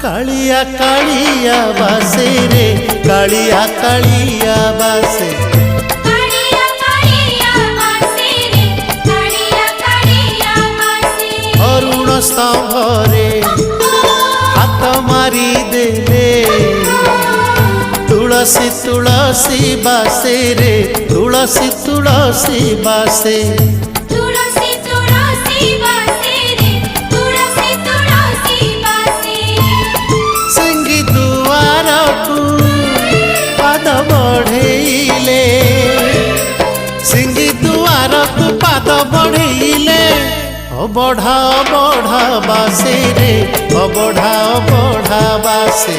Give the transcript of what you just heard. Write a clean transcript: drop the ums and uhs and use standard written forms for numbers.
कालिया कालिया बासे रे कालिया कालिया बासे अरुण स्तंभरे हाथ मारी देले तुलसी तुलसी बासे रे तुलसी तुलसी बासे सिंगी दुआर को पाद बढ़ेले सिंगी दुआर को पाद बढ़ेले बढ़ा बढ़ा बासे रे बढ़ा बढ़ा बासे।